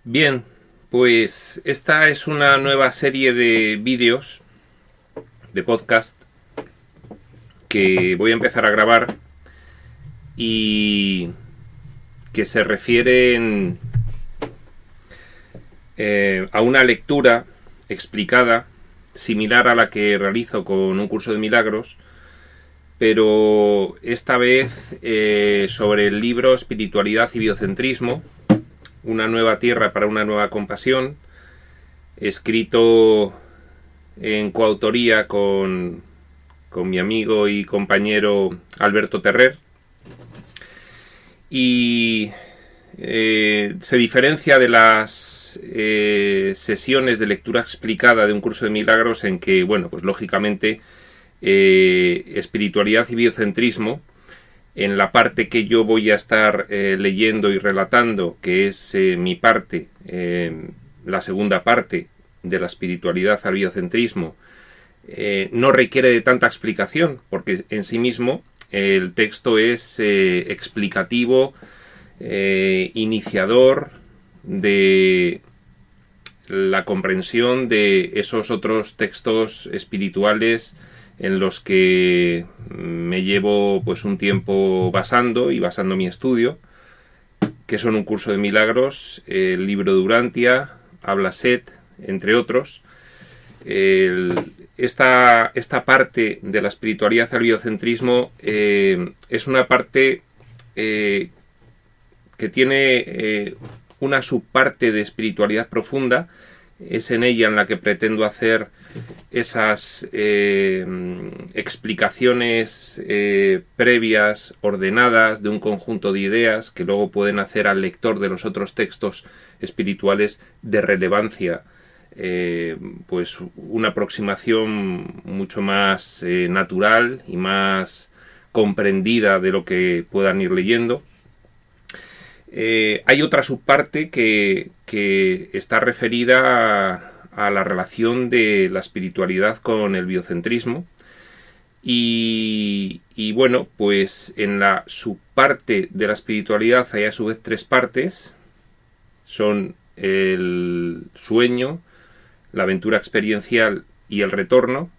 Bien, pues esta es una nueva serie de vídeos, de podcast, que voy a empezar a grabar y que se refieren a una lectura explicada, similar a la que realizo con un curso de milagros, pero esta vez sobre el libro Espiritualidad y Biocentrismo, una nueva tierra para una nueva compasión, escrito en coautoría con mi amigo y compañero Alberto Terrer, y se diferencia de las sesiones de lectura explicada de un curso de milagros en que, bueno, pues lógicamente espiritualidad y biocentrismo, en la parte que yo voy a estar leyendo y relatando, que es mi parte, la segunda parte de la espiritualidad al biocentrismo, no requiere de tanta explicación, porque en sí mismo el texto es explicativo, iniciador de la comprensión de esos otros textos espirituales en los que me llevo pues un tiempo basando mi estudio, que son un curso de milagros, el libro de Urantia, Habla Set, entre otros. Esta parte de la espiritualidad al biocentrismo es una parte que tiene una subparte de espiritualidad profunda. Es en ella en la que pretendo hacer esas explicaciones previas, ordenadas, de un conjunto de ideas que luego pueden hacer al lector de los otros textos espirituales de relevancia pues una aproximación mucho más natural y más comprendida de lo que puedan ir leyendo. Hay otra subparte que está referida a la relación de la espiritualidad con el biocentrismo y bueno, pues en la subparte de la espiritualidad hay a su vez tres partes. Son el sueño, la aventura experiencial y el retorno.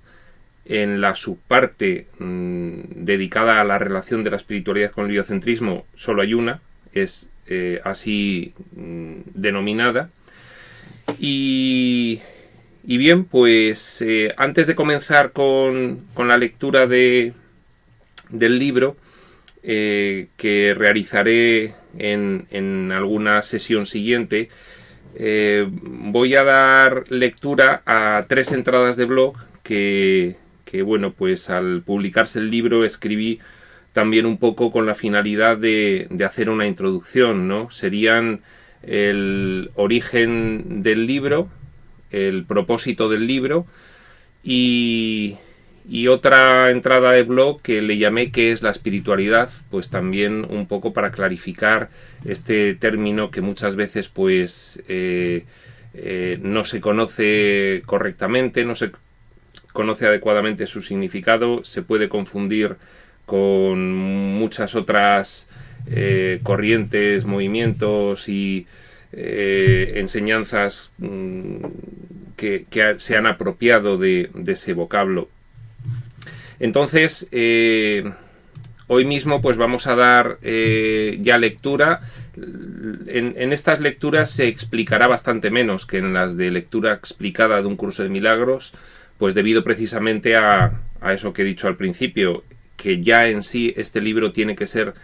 En la subparte dedicada a la relación de la espiritualidad con el biocentrismo solo hay una, es así denominada. Y bien, pues antes de comenzar con la lectura del libro, que realizaré en alguna sesión siguiente, voy a dar lectura a 3 entradas de blog que bueno, pues al publicarse el libro escribí también un poco con la finalidad de hacer una introducción, ¿no? Serían el origen del libro, el propósito del libro y otra entrada de blog que le llamé ¿qué es la espiritualidad? Pues también un poco para clarificar este término que muchas veces pues no se conoce correctamente, no se conoce adecuadamente su significado, se puede confundir con muchas otras corrientes, movimientos y enseñanzas que se han apropiado de ese vocablo. Entonces, hoy mismo pues vamos a dar ya lectura. En estas lecturas se explicará bastante menos que en las de lectura explicada de un curso de milagros, pues debido precisamente a eso que he dicho al principio, que ya en sí este libro tiene que ser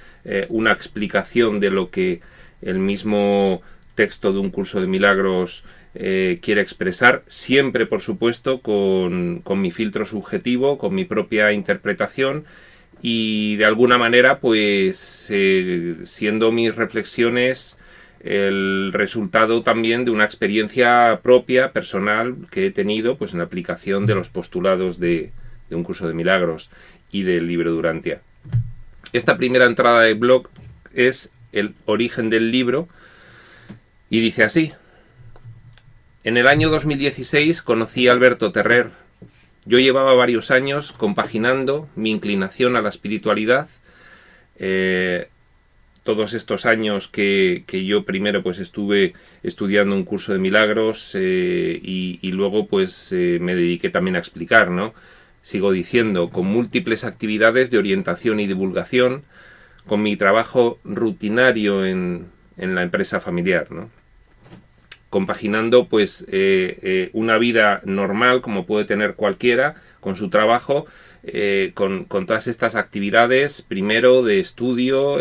una explicación de lo que el mismo texto de un curso de milagros quiere expresar, siempre por supuesto con mi filtro subjetivo, con mi propia interpretación y de alguna manera pues siendo mis reflexiones el resultado también de una experiencia propia, personal, que he tenido pues en la aplicación de los postulados de un curso de milagros y del libro de Urantia. Esta primera entrada de blog es el origen del libro y dice así: en el año 2016 conocí a Alberto Terrer. Yo llevaba varios años compaginando mi inclinación a la espiritualidad todos estos años que yo primero pues estuve estudiando un curso de milagros y luego pues me dediqué también a explicar, ¿no? Sigo diciendo, con múltiples actividades de orientación y divulgación, con mi trabajo rutinario en la empresa familiar, ¿no? Compaginando pues una vida normal como puede tener cualquiera con su trabajo, con todas estas actividades, primero de estudio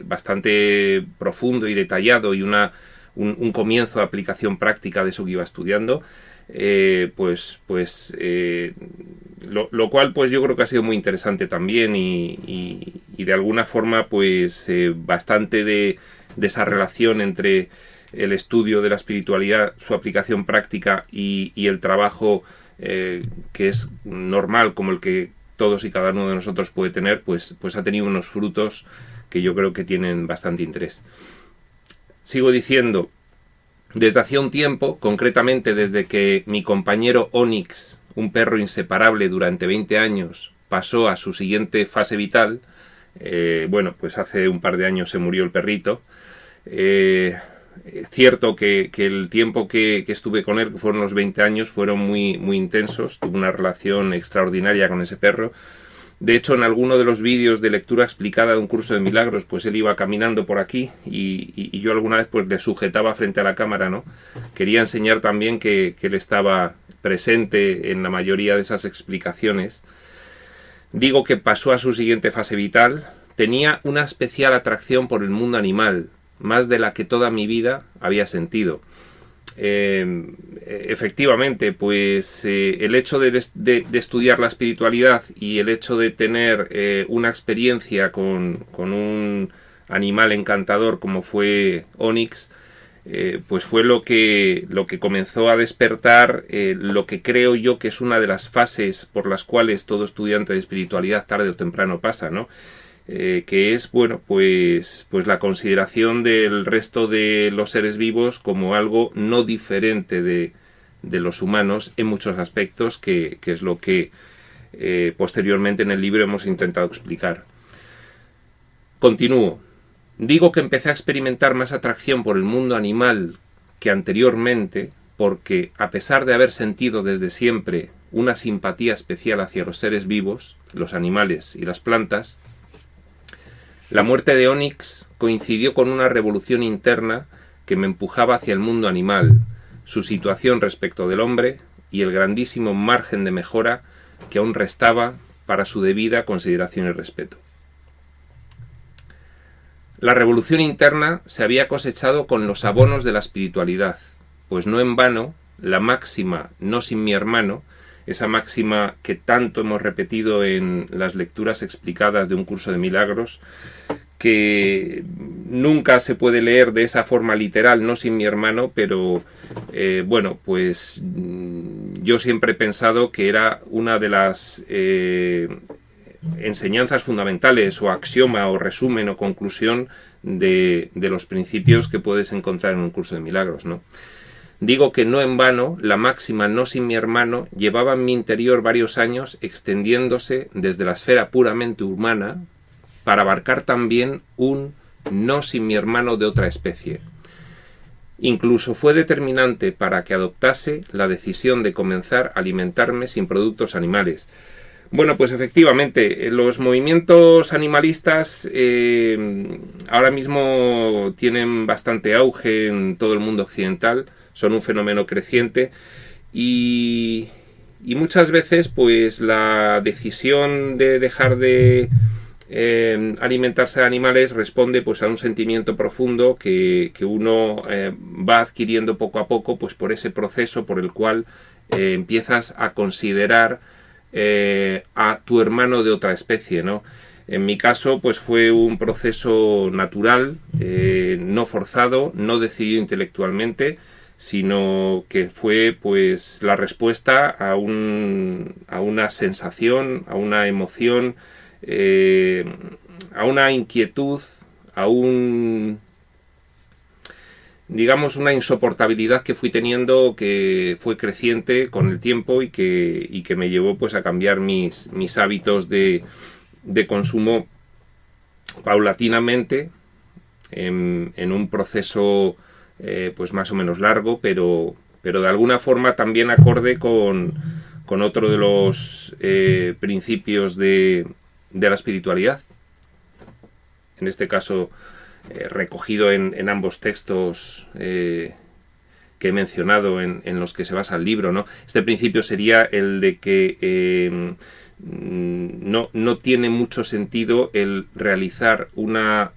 bastante profundo y detallado y un comienzo de aplicación práctica de eso que iba estudiando, lo cual pues yo creo que ha sido muy interesante también y de alguna forma pues bastante de esa relación entre el estudio de la espiritualidad, su aplicación práctica y el trabajo que es normal como el que todos y cada uno de nosotros puede tener, pues ha tenido unos frutos que yo creo que tienen bastante interés. Sigo diciendo, desde hacía un tiempo, concretamente desde que mi compañero Onyx, un perro inseparable durante 20 años, pasó a su siguiente fase vital, bueno, pues hace un par de años se murió el perrito. Cierto que el tiempo que estuve con él, que fueron los 20 años, fueron muy, muy intensos. Tuve una relación extraordinaria con ese perro. De hecho, en alguno de los vídeos de lectura explicada de un curso de milagros, pues él iba caminando por aquí y yo alguna vez pues le sujetaba frente a la cámara, ¿no? Quería enseñar también que él estaba presente en la mayoría de esas explicaciones. Digo que pasó a su siguiente fase vital. Tenía una especial atracción por el mundo animal, más de la que toda mi vida había sentido. Efectivamente, pues el hecho de estudiar la espiritualidad y el hecho de tener una experiencia con un animal encantador como fue Onyx, pues fue lo que comenzó a despertar lo que creo yo que es una de las fases por las cuales todo estudiante de espiritualidad tarde o temprano pasa, ¿no? Que es, bueno, pues la consideración del resto de los seres vivos como algo no diferente de los humanos en muchos aspectos, que es lo que posteriormente en el libro hemos intentado explicar. Continúo. Digo que empecé a experimentar más atracción por el mundo animal que anteriormente, porque a pesar de haber sentido desde siempre una simpatía especial hacia los seres vivos, los animales y las plantas, la muerte de Onyx coincidió con una revolución interna que me empujaba hacia el mundo animal, su situación respecto del hombre y el grandísimo margen de mejora que aún restaba para su debida consideración y respeto. La revolución interna se había cosechado con los abonos de la espiritualidad, pues no en vano la máxima "no sin mi hermano", esa máxima que tanto hemos repetido en las lecturas explicadas de un curso de milagros, que nunca se puede leer de esa forma literal, "no sin mi hermano", pero bueno, pues yo siempre he pensado que era una de las enseñanzas fundamentales o axioma o resumen o conclusión de los principios que puedes encontrar en un curso de milagros, ¿no? Digo que no en vano la máxima "no sin mi hermano" llevaba en mi interior varios años extendiéndose desde la esfera puramente humana para abarcar también un "no sin mi hermano" de otra especie. Incluso fue determinante para que adoptase la decisión de comenzar a alimentarme sin productos animales. Bueno, pues efectivamente, los movimientos animalistas ahora mismo tienen bastante auge en todo el mundo occidental, son un fenómeno creciente y muchas veces pues la decisión de dejar de alimentarse de animales responde pues a un sentimiento profundo que uno va adquiriendo poco a poco, pues por ese proceso por el cual empiezas a considerar a tu hermano de otra especie, ¿no? En mi caso pues fue un proceso natural, no forzado, no decidido intelectualmente, sino que fue pues la respuesta a una sensación, a una emoción, a una inquietud, a digamos una insoportabilidad que fui teniendo, que fue creciente con el tiempo y que me llevó pues a cambiar mis hábitos de consumo paulatinamente, en un proceso pues más o menos largo, pero de alguna forma también acorde con otro de los principios de la espiritualidad, en este caso recogido en ambos textos que he mencionado, en los que se basa el libro, ¿no? Este principio sería el de que no tiene mucho sentido el realizar una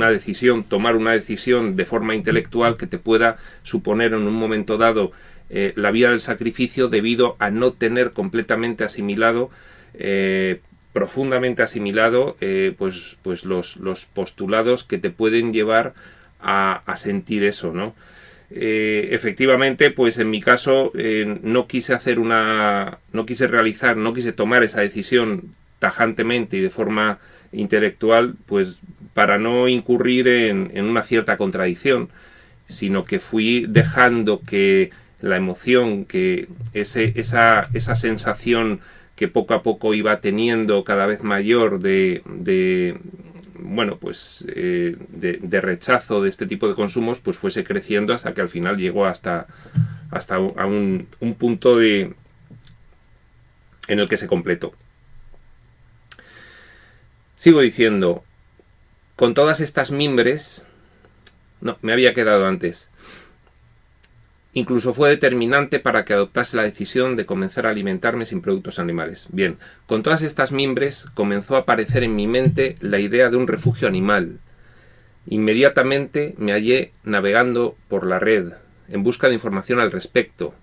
decisión, tomar una decisión de forma intelectual que te pueda suponer en un momento dado la vía del sacrificio, debido a no tener completamente asimilado, profundamente asimilado, pues los postulados que te pueden llevar a sentir eso, ¿no? Efectivamente, pues en mi caso no quise tomar esa decisión tajantemente y de forma intelectual, pues para no incurrir en una cierta contradicción, sino que fui dejando que la emoción, que esa sensación que poco a poco iba teniendo cada vez mayor de rechazo de este tipo de consumos, pues fuese creciendo hasta que al final llegó hasta un punto en el que se completó. Sigo diciendo, con todas estas mimbres, no, me había quedado antes. Incluso fue determinante para que adoptase la decisión de comenzar a alimentarme sin productos animales. Bien, con todas estas mimbres comenzó a aparecer en mi mente la idea de un refugio animal. Inmediatamente me hallé navegando por la red, en busca de información al respecto,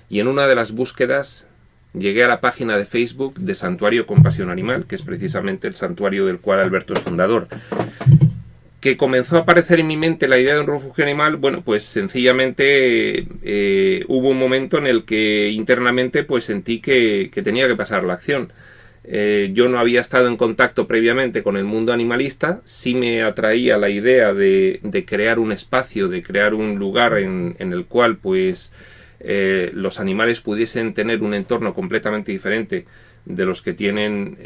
y en una de las búsquedas llegué a la página de Facebook de Santuario Compasión Animal, que es precisamente el santuario del cual Alberto es fundador. Que comenzó a aparecer en mi mente la idea de un refugio animal, bueno, pues sencillamente hubo un momento en el que internamente pues sentí que tenía que pasar la acción. Yo no había estado en contacto previamente con el mundo animalista, sí me atraía la idea de crear un espacio, de crear un lugar en el cual pues los animales pudiesen tener un entorno completamente diferente de los que tienen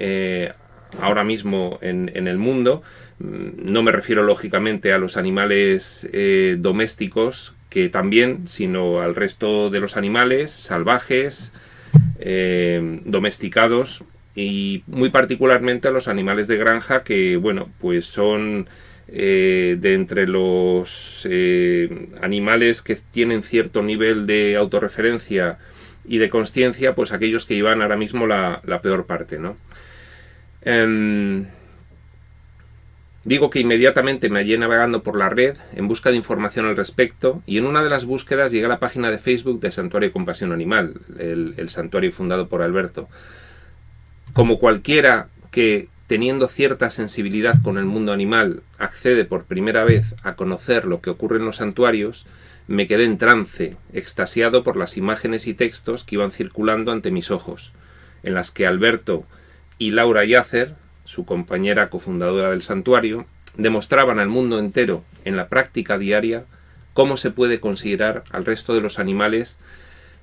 ahora mismo en el mundo. No me refiero lógicamente a los animales domésticos, que también, sino al resto de los animales salvajes, domesticados, y muy particularmente a los animales de granja, que bueno, pues son de entre los animales que tienen cierto nivel de autorreferencia y de consciencia, pues aquellos que llevan ahora mismo la peor parte, ¿no? Digo que inmediatamente me hallé navegando por la red en busca de información al respecto, y en una de las búsquedas llegué a la página de Facebook de Santuario Compasión Animal, el santuario fundado por Alberto. Como cualquiera que, teniendo cierta sensibilidad con el mundo animal, accede por primera vez a conocer lo que ocurre en los santuarios, me quedé en trance, extasiado por las imágenes y textos que iban circulando ante mis ojos, en las que Alberto y Laura Yacer, su compañera cofundadora del santuario, demostraban al mundo entero, en la práctica diaria, cómo se puede considerar al resto de los animales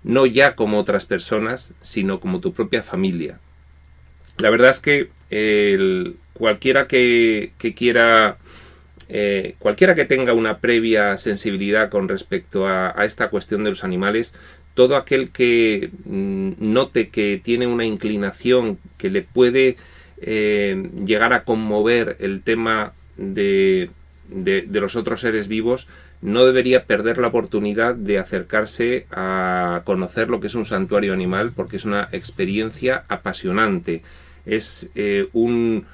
no ya como otras personas, sino como tu propia familia. La verdad es que cualquiera que quiera, cualquiera que tenga una previa sensibilidad con respecto a esta cuestión de los animales, todo aquel que note que tiene una inclinación que le puede llegar a conmover el tema de los otros seres vivos, no debería perder la oportunidad de acercarse a conocer lo que es un santuario animal, porque es una experiencia apasionante. Es un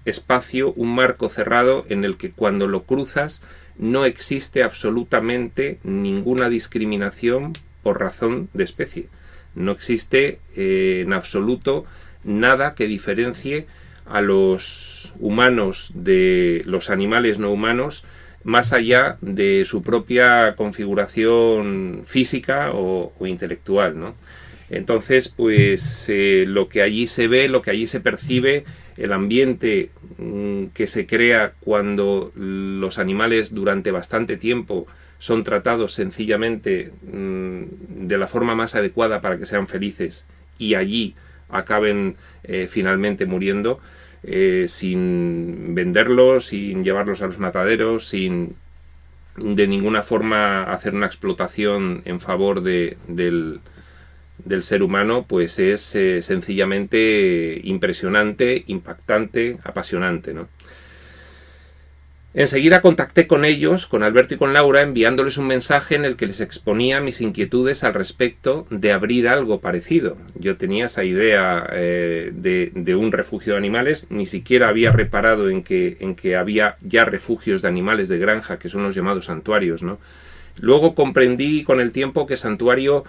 espacio, un marco cerrado en el que cuando lo cruzas no existe absolutamente ninguna discriminación por razón de especie. No existe en absoluto nada que diferencie a los humanos de los animales no humanos, más allá de su propia configuración física o intelectual, ¿no? Entonces, pues lo que allí se ve, lo que allí se percibe, el ambiente que se crea cuando los animales durante bastante tiempo son tratados sencillamente de la forma más adecuada para que sean felices y allí acaben finalmente muriendo, sin venderlos, sin llevarlos a los mataderos, sin de ninguna forma hacer una explotación en favor del ser humano, pues es sencillamente impresionante, impactante, apasionante, ¿no? Enseguida contacté con ellos, con Alberto y con Laura, enviándoles un mensaje en el que les exponía mis inquietudes al respecto de abrir algo parecido. Yo tenía esa idea de un refugio de animales, ni siquiera había reparado en que había ya refugios de animales de granja, que son los llamados santuarios, ¿no? Luego comprendí con el tiempo que santuario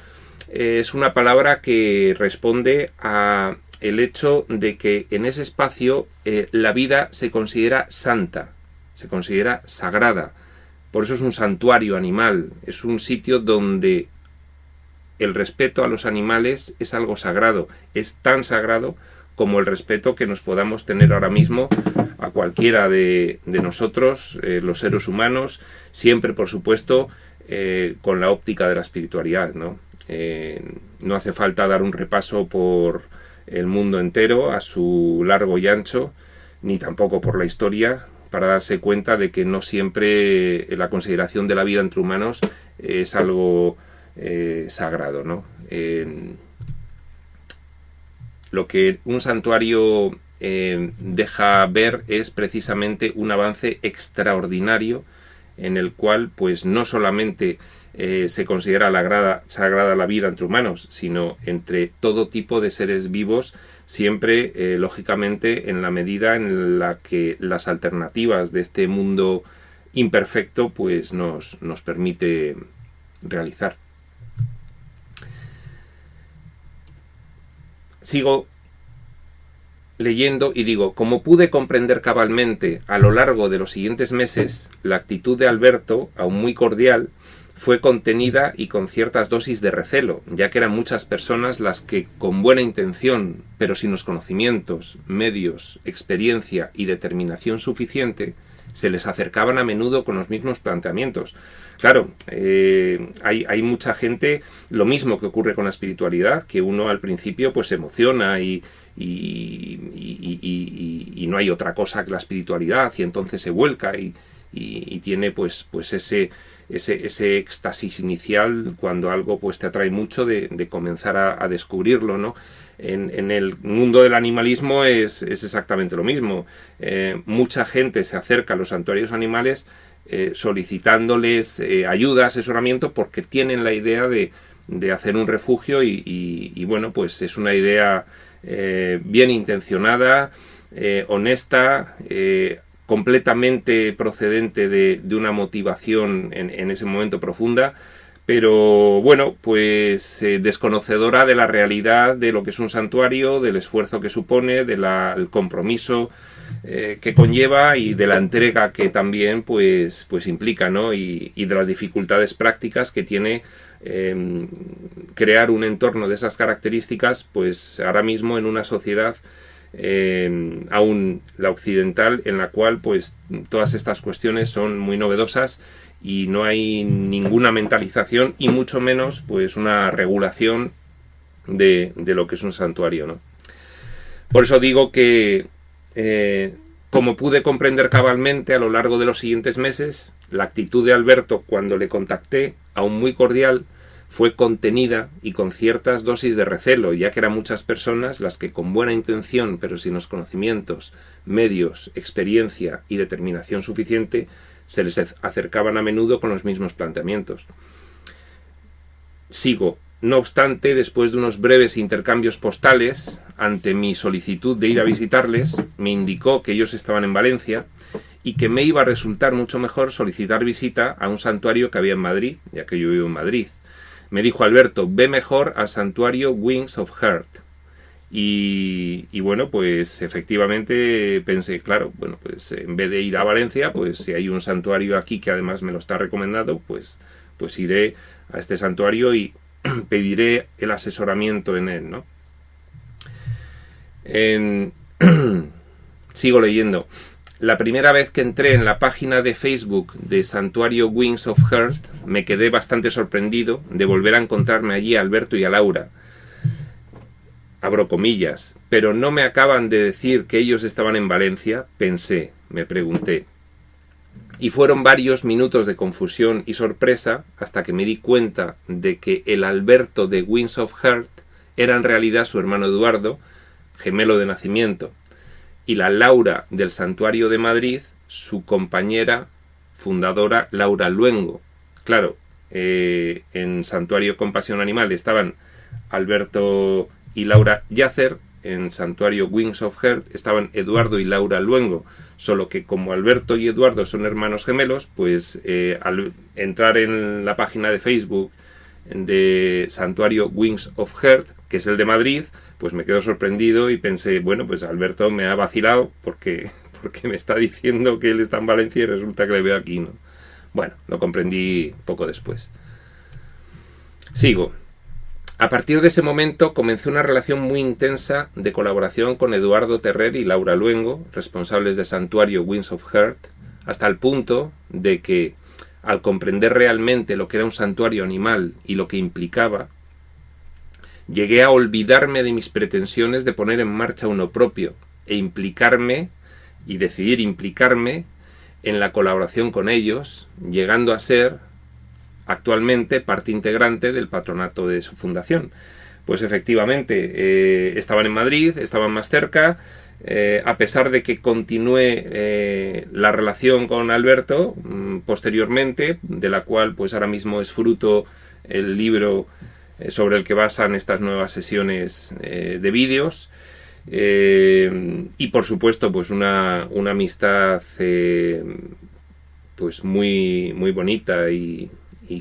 es una palabra que responde a el hecho de que en ese espacio la vida se considera santa, se considera sagrada. Por eso es un santuario animal, es un sitio donde el respeto a los animales es algo sagrado, es tan sagrado como el respeto que nos podamos tener ahora mismo a cualquiera de nosotros, los seres humanos, siempre por supuesto con la óptica de la espiritualidad, ¿no? No hace falta dar un repaso por el mundo entero a su largo y ancho, ni tampoco por la historia, para darse cuenta de que no siempre la consideración de la vida entre humanos es algo sagrado, ¿no? Lo que un santuario deja ver es precisamente un avance extraordinario en el cual pues no solamente se considera sagrada la vida entre humanos, sino entre todo tipo de seres vivos, siempre lógicamente en la medida en la que las alternativas de este mundo imperfecto pues nos permite realizar. Sigo leyendo y digo, como pude comprender cabalmente a lo largo de los siguientes meses, la actitud de Alberto, aún muy cordial, fue contenida y con ciertas dosis de recelo, ya que eran muchas personas las que, con buena intención, pero sin los conocimientos, medios, experiencia y determinación suficiente, se les acercaban a menudo con los mismos planteamientos. Claro, hay mucha gente, lo mismo que ocurre con la espiritualidad, que uno al principio pues se emociona y no hay otra cosa que la espiritualidad, y entonces se vuelca y tiene pues ese éxtasis inicial cuando algo pues te atrae mucho de comenzar a descubrirlo, ¿no? En el mundo del animalismo es exactamente lo mismo. Mucha gente se acerca a los santuarios animales solicitándoles ayuda, asesoramiento, porque tienen la idea de hacer un refugio y bueno, pues es una idea bien intencionada, honesta, completamente procedente de una motivación en ese momento profunda, pero bueno, pues desconocedora de la realidad de lo que es un santuario, del esfuerzo que supone, del compromiso que conlleva y de la entrega que también pues implica, ¿no? Y de las dificultades prácticas que tiene crear un entorno de esas características, pues ahora mismo en una sociedad aún la occidental, en la cual pues todas estas cuestiones son muy novedosas y no hay ninguna mentalización y mucho menos pues una regulación de lo que es un santuario, ¿no? Por eso digo que como pude comprender cabalmente a lo largo de los siguientes meses, la actitud de Alberto cuando le contacté, aún muy cordial, fue contenida y con ciertas dosis de recelo, ya que eran muchas personas las que con buena intención, pero sin los conocimientos, medios, experiencia y determinación suficiente, se les acercaban a menudo con los mismos planteamientos. Sigo. No obstante, después de unos breves intercambios postales, ante mi solicitud de ir a visitarles, me indicó que ellos estaban en Valencia y que me iba a resultar mucho mejor solicitar visita a un santuario que había en Madrid, ya que yo vivo en Madrid. Me dijo Alberto, ve mejor al santuario Wings of Heart. Y bueno, pues efectivamente pensé, claro, bueno, pues en vez de ir a Valencia, pues si hay un santuario aquí que además me lo está recomendando, pues iré a este santuario y pediré el asesoramiento en él, ¿no? Sigo leyendo. La primera vez que entré en la página de Facebook de Santuario Wings of Heart, me quedé bastante sorprendido de volver a encontrarme allí a Alberto y a Laura. abro comillas, pero no me acaban de decir que ellos estaban en Valencia, pensé, me pregunté. Y fueron varios minutos de confusión y sorpresa hasta que me di cuenta de que el Alberto de Wings of Heart era en realidad su hermano Eduardo, gemelo de nacimiento, y la Laura del Santuario de Madrid, su compañera fundadora Laura Luengo. Claro, en Santuario Compasión Animal estaban Alberto y Laura Yacer, en Santuario Wings of Heart estaban Eduardo y Laura Luengo, solo que como Alberto y Eduardo son hermanos gemelos, pues al entrar en la página de Facebook de Santuario Wings of Heart, que es el de Madrid, pues me quedo sorprendido y pensé, bueno, pues Alberto me ha vacilado porque me está diciendo que él está en Valencia y resulta que le veo aquí, ¿no? Bueno, lo comprendí poco después. Sigo. A partir de ese momento comencé una relación muy intensa de colaboración con Eduardo Terrer y Laura Luengo, responsables de Santuario Wings of Heart, hasta el punto de que, al comprender realmente lo que era un santuario animal y lo que implicaba, llegué a olvidarme de mis pretensiones de poner en marcha uno propio e implicarme y decidir implicarme en la colaboración con ellos, llegando a ser actualmente parte integrante del patronato de su fundación. Pues efectivamente, estaban en Madrid, estaban más cerca, a pesar de que continúe la relación con Alberto posteriormente, de la cual pues ahora mismo es fruto el libro sobre el que basan estas nuevas sesiones de vídeos, y por supuesto pues una amistad pues muy bonita y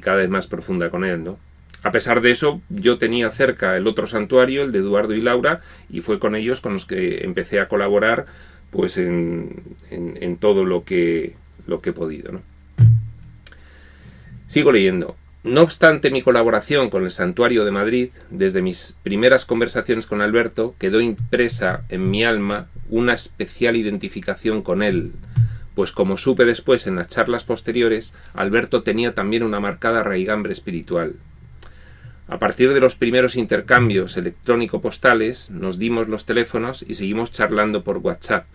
cada vez más profunda con él, ¿no? A pesar de eso, yo tenía cerca el otro santuario, el de Eduardo y Laura, y fue con ellos con los que empecé a colaborar pues en todo lo que he podido, ¿no? Sigo leyendo. No obstante mi colaboración con el Santuario de Madrid, desde mis primeras conversaciones con Alberto, quedó impresa en mi alma una especial identificación con él, pues como supe después en las charlas posteriores, Alberto tenía también una marcada raigambre espiritual. A partir de los primeros intercambios electrónico-postales, nos dimos los teléfonos y seguimos charlando por WhatsApp.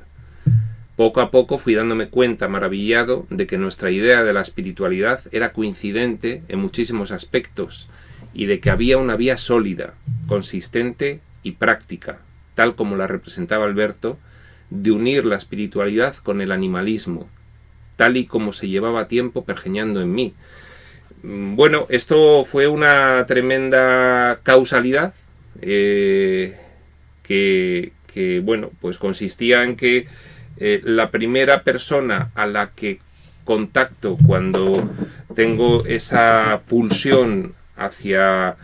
Poco a poco fui dándome cuenta, maravillado, de que nuestra idea de la espiritualidad era coincidente en muchísimos aspectos y de que había una vía sólida, consistente y práctica, tal como la representaba Alberto, de unir la espiritualidad con el animalismo, tal y como se llevaba tiempo pergeñando en mí. Bueno, esto fue una tremenda causalidad que bueno, pues consistía en que la primera persona a la que contacto cuando tengo esa pulsión hacia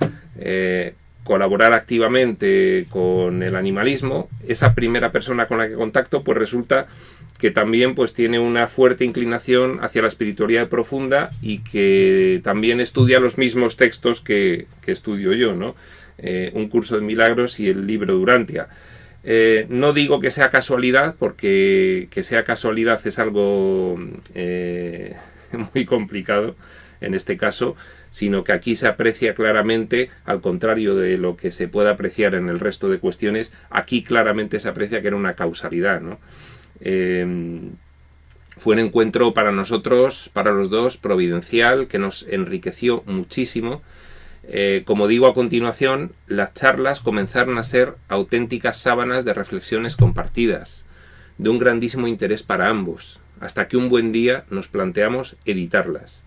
colaborar activamente con el animalismo, esa primera persona con la que contacto pues resulta que también pues tiene una fuerte inclinación hacia la espiritualidad profunda y que también estudia los mismos textos que estudio yo, ¿no? Un curso de milagros y el libro Durantia. No digo que sea casualidad, porque que sea casualidad es algo muy complicado en este caso, sino que aquí se aprecia claramente, al contrario de lo que se puede apreciar en el resto de cuestiones, aquí claramente se aprecia que era una causalidad, ¿no? Fue un encuentro para nosotros, para los dos, providencial, que nos enriqueció muchísimo. Como digo a continuación, las charlas comenzaron a ser auténticas sábanas de reflexiones compartidas, de un grandísimo interés para ambos, hasta que un buen día nos planteamos editarlas.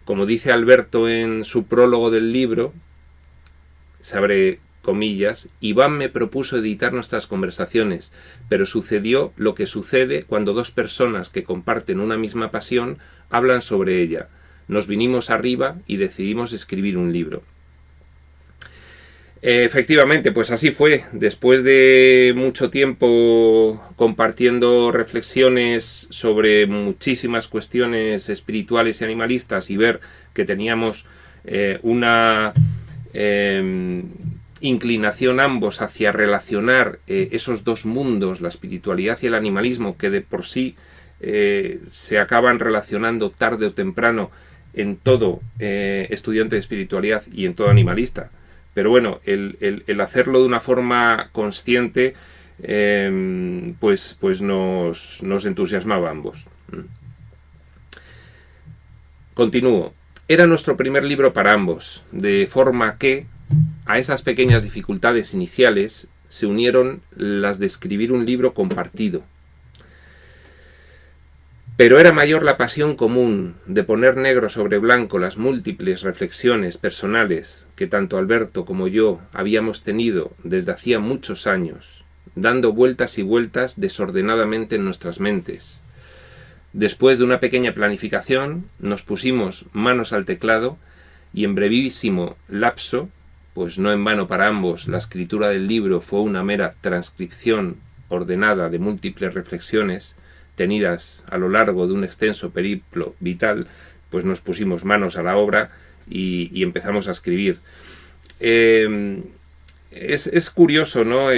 Como dice Alberto en su prólogo del libro, se abre comillas, Iván me propuso editar nuestras conversaciones, pero sucedió lo que sucede cuando dos personas que comparten una misma pasión hablan sobre ella. Nos vinimos arriba y decidimos escribir un libro. Efectivamente, pues así fue. Después de mucho tiempo compartiendo reflexiones sobre muchísimas cuestiones espirituales y animalistas y ver que teníamos una inclinación ambos hacia relacionar esos dos mundos, la espiritualidad y el animalismo, que de por sí se acaban relacionando tarde o temprano en todo estudiante de espiritualidad y en todo animalista, pero bueno, el hacerlo de una forma consciente, pues nos entusiasmaba a ambos. Continúo. Era nuestro primer libro para ambos, de forma que a esas pequeñas dificultades iniciales se unieron las de escribir un libro compartido. Pero era mayor la pasión común de poner negro sobre blanco las múltiples reflexiones personales que tanto Alberto como yo habíamos tenido desde hacía muchos años, dando vueltas y vueltas desordenadamente en nuestras mentes. Después de una pequeña planificación, nos pusimos manos al teclado y en brevísimo lapso, pues no en vano para ambos, la escritura del libro fue una mera transcripción ordenada de múltiples reflexiones tenidas a lo largo de un extenso periplo vital, pues nos pusimos manos a la obra y empezamos a escribir. Es curioso, ¿no?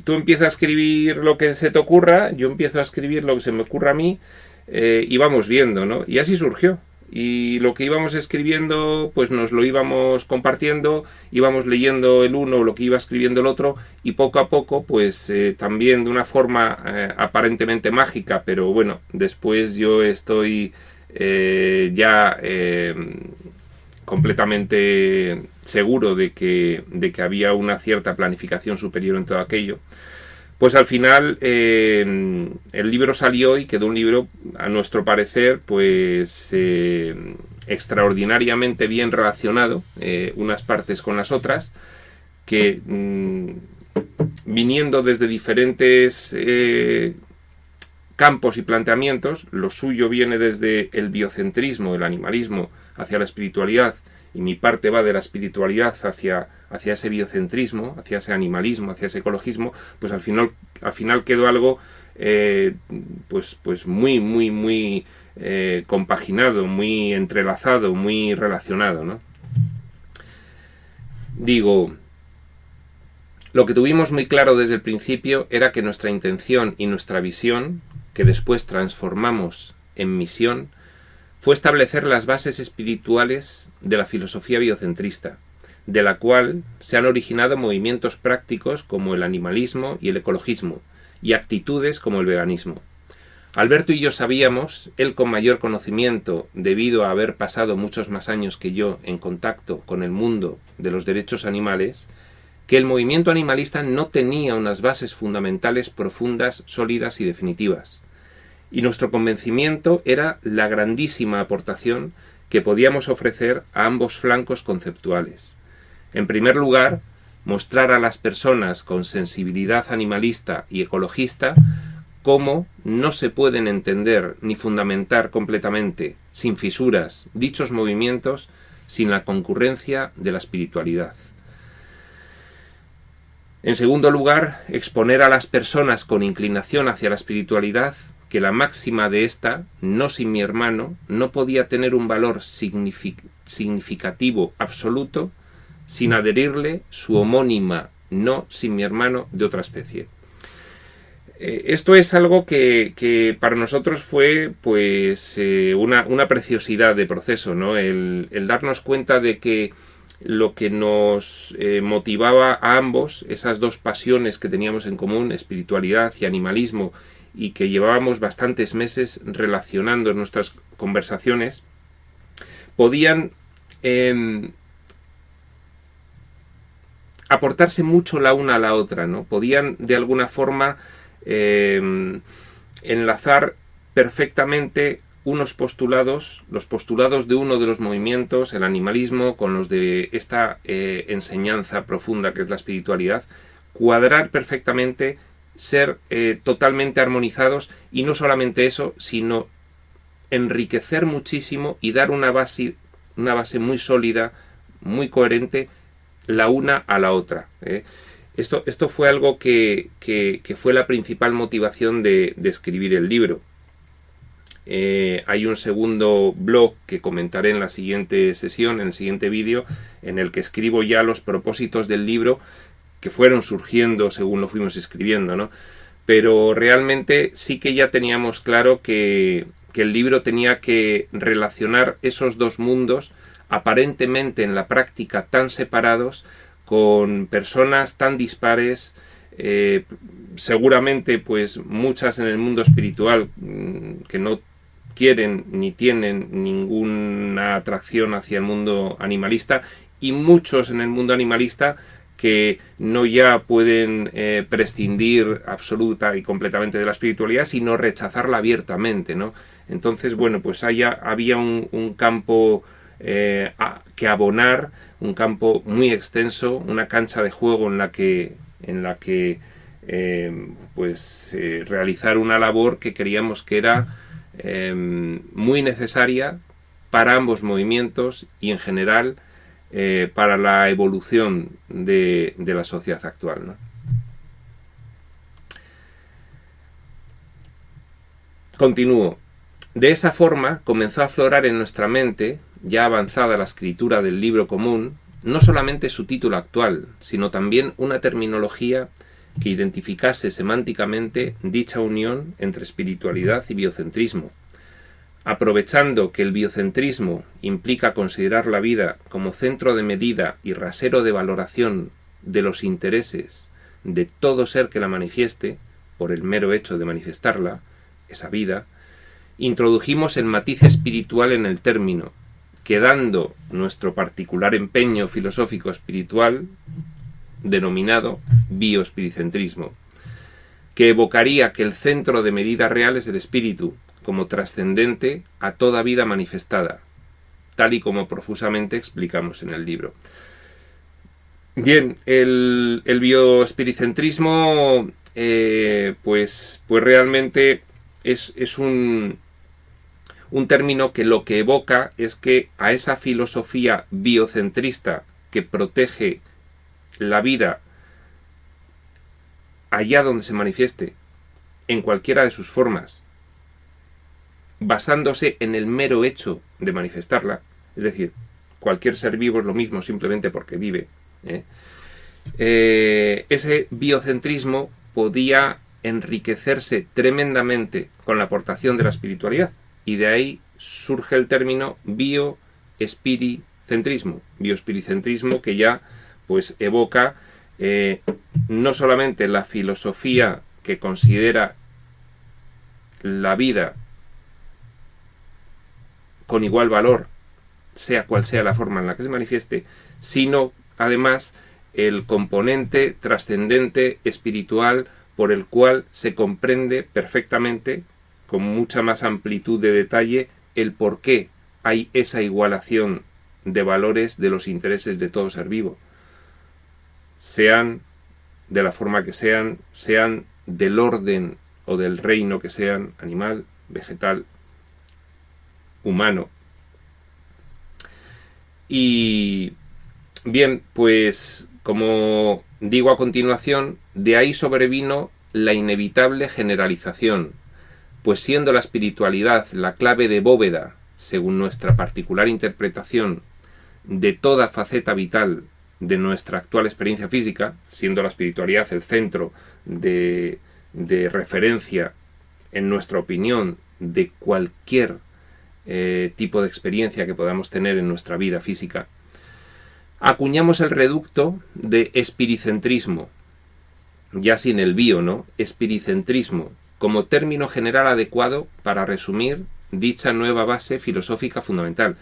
Tú empiezas a escribir lo que se te ocurra, yo empiezo a escribir lo que se me ocurra a mí, y vamos viendo, ¿no? Y así surgió. Y lo que íbamos escribiendo, pues nos lo íbamos compartiendo, íbamos leyendo el uno lo que iba escribiendo el otro, y poco a poco, pues también de una forma aparentemente mágica, pero bueno, después yo estoy completamente seguro de que había una cierta planificación superior en todo aquello. Pues al final el libro salió y quedó un libro, a nuestro parecer, pues extraordinariamente bien relacionado, unas partes con las otras, que viniendo desde diferentes campos y planteamientos, lo suyo viene desde el biocentrismo, el animalismo, hacia la espiritualidad, y mi parte va de la espiritualidad hacia ese biocentrismo, hacia ese animalismo, hacia ese ecologismo, pues al final quedó algo pues muy compaginado, muy entrelazado, muy relacionado, ¿no? Digo, lo que tuvimos muy claro desde el principio era que nuestra intención y nuestra visión, que después transformamos en misión, fue establecer las bases espirituales de la filosofía biocentrista, de la cual se han originado movimientos prácticos como el animalismo y el ecologismo, y actitudes como el veganismo. Alberto y yo sabíamos, él con mayor conocimiento debido a haber pasado muchos más años que yo en contacto con el mundo de los derechos animales, que el movimiento animalista no tenía unas bases fundamentales profundas, sólidas y definitivas. Y nuestro convencimiento era la grandísima aportación que podíamos ofrecer a ambos flancos conceptuales. En primer lugar, mostrar a las personas con sensibilidad animalista y ecologista cómo no se pueden entender ni fundamentar completamente, sin fisuras, dichos movimientos sin la concurrencia de la espiritualidad. En segundo lugar, exponer a las personas con inclinación hacia la espiritualidad que la máxima de esta, no sin mi hermano, no podía tener un valor significativo absoluto sin adherirle su homónima, no sin mi hermano, de otra especie. Esto es algo que para nosotros fue pues una preciosidad de proceso, ¿no? El darnos cuenta de que lo que nos motivaba a ambos, esas dos pasiones que teníamos en común, espiritualidad y animalismo, y que llevábamos bastantes meses relacionando en nuestras conversaciones, podían aportarse mucho la una a la otra, ¿no? Podían de alguna forma enlazar perfectamente unos postulados, los postulados de uno de los movimientos, el animalismo, con los de esta enseñanza profunda que es la espiritualidad, cuadrar perfectamente, ser totalmente armonizados, y no solamente eso, sino enriquecer muchísimo y dar una base muy sólida, muy coherente, la una a la otra. Esto fue algo que fue la principal motivación de escribir el libro. Hay un segundo blog que comentaré en la siguiente sesión, en el siguiente vídeo, en el que escribo ya los propósitos del libro, que fueron surgiendo según lo fuimos escribiendo, ¿no? Pero realmente sí que ya teníamos claro que el libro tenía que relacionar esos dos mundos, aparentemente en la práctica tan separados, con personas tan dispares, seguramente pues muchas en el mundo espiritual que no quieren ni tienen ninguna atracción hacia el mundo animalista, y muchos en el mundo animalista que no ya pueden prescindir absoluta y completamente de la espiritualidad, sino rechazarla abiertamente, ¿no? Entonces, bueno, pues había un campo que abonar, un campo muy extenso, una cancha de juego en la que realizar una labor que creíamos que era muy necesaria para ambos movimientos y en general para la evolución de la sociedad actual, ¿no? Continúo. De esa forma comenzó a aflorar en nuestra mente, ya avanzada la escritura del libro común, no solamente su título actual, sino también una terminología que identificase semánticamente dicha unión entre espiritualidad y biocentrismo. Aprovechando que el biocentrismo implica considerar la vida como centro de medida y rasero de valoración de los intereses de todo ser que la manifieste, por el mero hecho de manifestarla, esa vida, introdujimos el matiz espiritual en el término, quedando nuestro particular empeño filosófico espiritual denominado bioespiricentrismo, que evocaría que el centro de medida real es el espíritu, como trascendente a toda vida manifestada, tal y como profusamente explicamos en el libro. Bien, el bioespiricentrismo pues realmente es un término que lo que evoca es que a esa filosofía biocentrista que protege la vida allá donde se manifieste, en cualquiera de sus formas, basándose en el mero hecho de manifestarla, es decir, cualquier ser vivo es lo mismo simplemente porque vive, ese biocentrismo podía enriquecerse tremendamente con la aportación de la espiritualidad, y de ahí surge el término bioespiricentrismo, que ya pues evoca no solamente la filosofía que considera la vida con igual valor, sea cual sea la forma en la que se manifieste, sino además el componente trascendente espiritual por el cual se comprende perfectamente, con mucha más amplitud de detalle, el por qué hay esa igualación de valores de los intereses de todo ser vivo, sean de la forma que sean del orden o del reino que sean, animal, vegetal, humano. Y bien, pues como digo a continuación, de ahí sobrevino la inevitable generalización, pues siendo la espiritualidad la clave de bóveda, según nuestra particular interpretación, de toda faceta vital de nuestra actual experiencia física, siendo la espiritualidad el centro de referencia, en nuestra opinión, de cualquier tipo de experiencia que podamos tener en nuestra vida física, acuñamos el reducto de espiricentrismo, ya sin el bio, ¿no? Espiricentrismo, como término general adecuado para resumir dicha nueva base filosófica fundamental.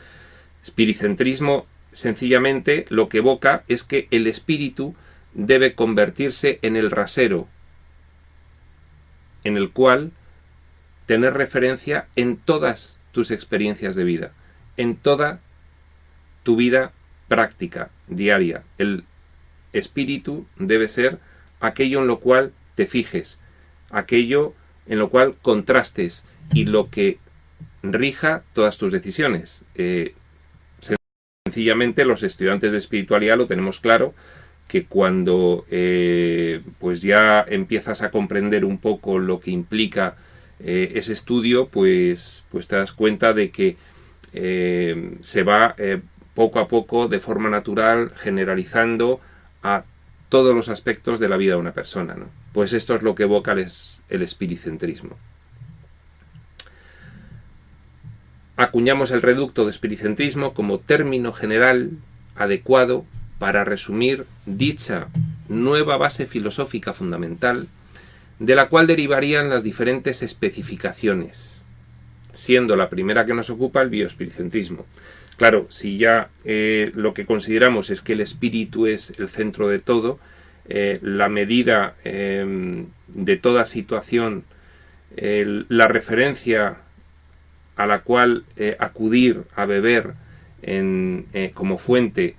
Espiricentrismo, sencillamente, lo que evoca es que el espíritu debe convertirse en el rasero, en el cual tener referencia en todas tus experiencias de vida, en toda tu vida práctica, diaria. El espíritu debe ser aquello en lo cual te fijes, aquello en lo cual contrastes y lo que rija todas tus decisiones. Sencillamente los estudiantes de espiritualidad lo tenemos claro, que cuando pues ya empiezas a comprender un poco lo que implica ese estudio, pues te das cuenta de que se va poco a poco, de forma natural, generalizando a todos los aspectos de la vida de una persona, ¿no? Pues esto es lo que evoca el espiricentrismo. Acuñamos el reducto de espiricentrismo como término general adecuado para resumir dicha nueva base filosófica fundamental, de la cual derivarían las diferentes especificaciones, siendo la primera que nos ocupa el bioespiricentrismo. Claro, si ya lo que consideramos es que el espíritu es el centro de todo, la medida de toda situación, la referencia a la cual acudir a beber como fuente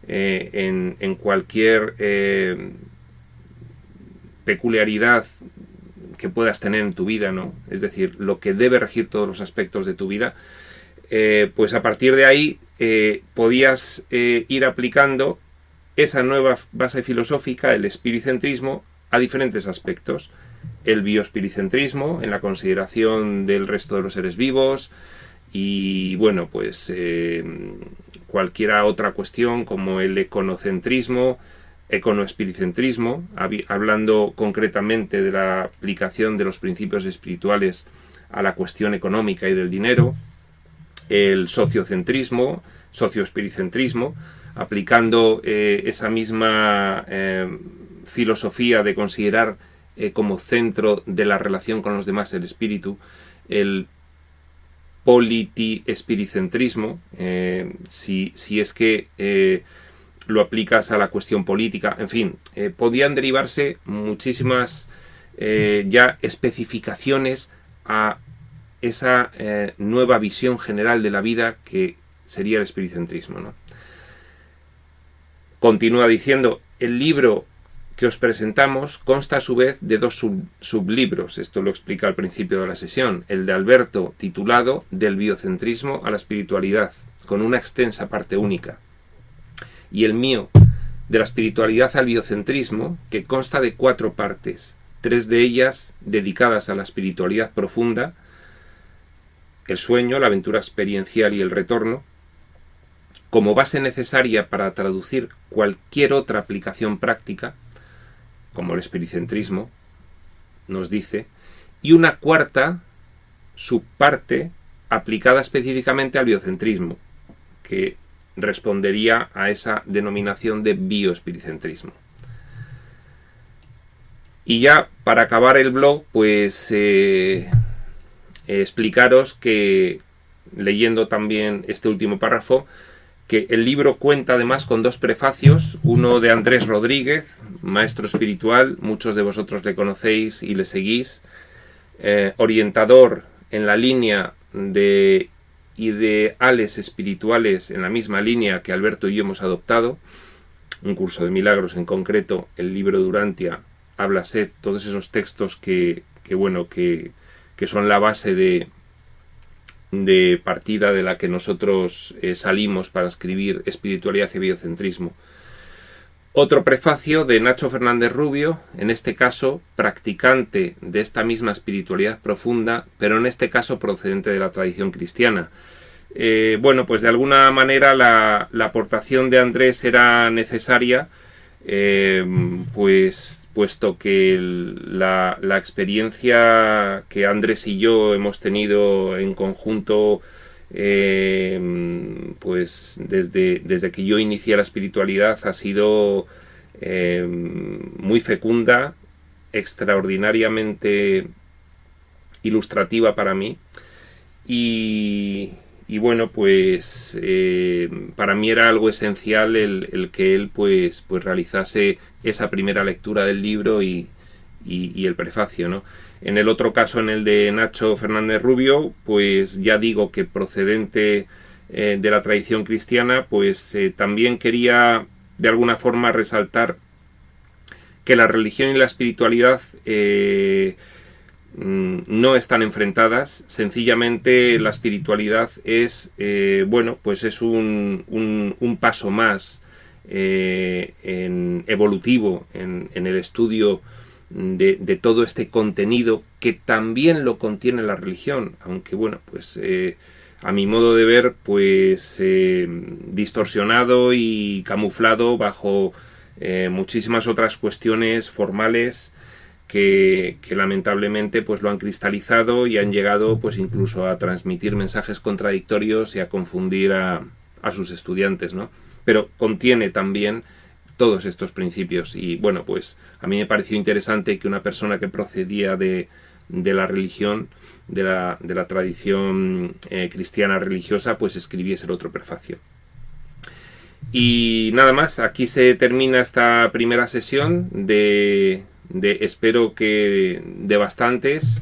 en cualquier peculiaridad que puedas tener en tu vida, ¿no? Es decir, lo que debe regir todos los aspectos de tu vida, pues a partir de ahí podías ir aplicando esa nueva base filosófica, el espiricentrismo, a diferentes aspectos. El bioespiricentrismo en la consideración del resto de los seres vivos y, bueno, pues cualquiera otra cuestión como el econocentrismo, econoespiricentrismo, hablando concretamente de la aplicación de los principios espirituales a la cuestión económica y del dinero, el sociocentrismo, socioespiricentrismo, aplicando esa misma filosofía de considerar como centro de la relación con los demás el espíritu, el politi-espiricentrismo, si es que lo aplicas a la cuestión política, en fin, podían derivarse muchísimas ya especificaciones a esa nueva visión general de la vida que sería el espiricentrismo, ¿no? Continúa diciendo, el libro que os presentamos consta a su vez de dos sublibros, esto lo explica al principio de la sesión, el de Alberto titulado Del biocentrismo a la espiritualidad, con una extensa parte única, y el mío, de la espiritualidad al biocentrismo, que consta de 4 partes, 3 de ellas dedicadas a la espiritualidad profunda, el sueño, la aventura experiencial y el retorno, como base necesaria para traducir cualquier otra aplicación práctica, como el espiricentrismo nos dice, y una 4ª subparte aplicada específicamente al biocentrismo, que respondería a esa denominación de bioespiricentrismo. Y ya para acabar el blog, pues explicaros que, leyendo también este último párrafo, que el libro cuenta además con 2 prefacios, uno de Andrés Rodríguez, maestro espiritual, muchos de vosotros le conocéis y le seguís, orientador en la línea de ideales espirituales, en la misma línea que Alberto y yo hemos adoptado, un curso de milagros en concreto, el libro de Urantia, Háblase, todos esos textos que son la base de partida de la que nosotros salimos para escribir Espiritualidad y Biocentrismo. Otro prefacio de Nacho Fernández Rubio, en este caso practicante de esta misma espiritualidad profunda, pero en este caso procedente de la tradición cristiana. Pues de alguna manera la aportación de Andrés era necesaria, puesto que la experiencia que Andrés y yo hemos tenido en conjunto, pues desde que yo inicié la espiritualidad ha sido muy fecunda, extraordinariamente ilustrativa para mí y bueno, pues para mí era algo esencial el que él pues realizase esa primera lectura del libro y el prefacio, ¿no? En el otro caso, en el de Nacho Fernández Rubio, pues ya digo que procedente de la tradición cristiana, pues también quería de alguna forma resaltar que la religión y la espiritualidad no están enfrentadas. Sencillamente la espiritualidad es es un paso más evolutivo en el estudio de todo este contenido que también lo contiene la religión, aunque a mi modo de ver distorsionado y camuflado bajo muchísimas otras cuestiones formales que lamentablemente pues lo han cristalizado y han llegado pues incluso a transmitir mensajes contradictorios y a confundir a sus estudiantes, ¿no? pero contiene también todos estos principios. Y bueno, pues a mí me pareció interesante que una persona que procedía de la religión, de la tradición cristiana religiosa, pues escribiese el otro prefacio. Y nada más, aquí se termina esta primera sesión de espero que de bastantes,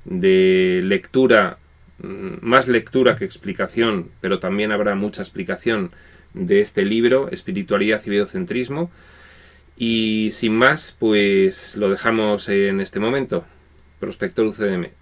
de lectura, más lectura que explicación, pero también habrá mucha explicación de este libro, Espiritualidad y Biocentrismo. Y sin más, pues lo dejamos en este momento. Prospector UCDM.